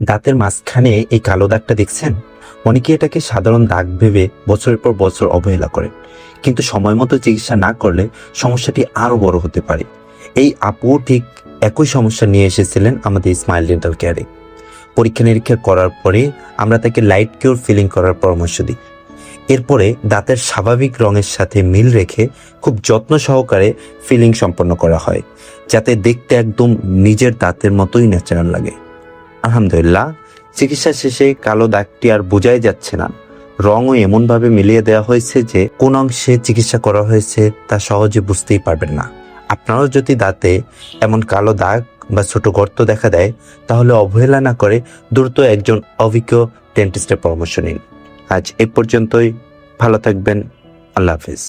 দাঁতের মাঝখানে এই কালো দাগটা দেখছেন? অনেকে এটাকে সাধারণ দাগ ভেবে বছরের পর বছর অবহেলা করে, কিন্তু সময় মতো চিকিৎসা না করলে সমস্যাটি আরো বড় হতে পারে। এই আপু ঠিক একই সমস্যা নিয়ে এসেছিলেন আমাদের স্মাইল ডেন্টাল কেয়ারে। পরীক্ষা নিরীক্ষা করার পরে আমরা তাকে লাইট কিউর ফিলিং করার পরামর্শ দিই। এরপরে দাঁতের স্বাভাবিক রঙের সাথে মিল রেখে খুব যত্ন সহকারে ফিলিং সম্পন্ন করা হয়, যাতে দেখতে একদম নিজের দাঁতের মতোই ন্যাচারাল লাগে। আলহামদুলিল্লাহ, চিকিৎসা শেষে কালো দাগটি আর বোঝাই যাচ্ছে না। রঙও এমনভাবে মিলিয়ে দেওয়া হয়েছে যে কোন অংশে চিকিৎসা করা হয়েছে তা সহজে বুঝতেই পারবেন না। আপনারও যদি দাঁতে এমন কালো দাগ বা ছোট গর্ত দেখা দেয়, তাহলে অবহেলা না করে দ্রুত একজন অভিজ্ঞ ডেন্টিস্টের পরামর্শ নিন। আজ এ পর্যন্তই। ভালো থাকবেন। আল্লাহ হাফিজ।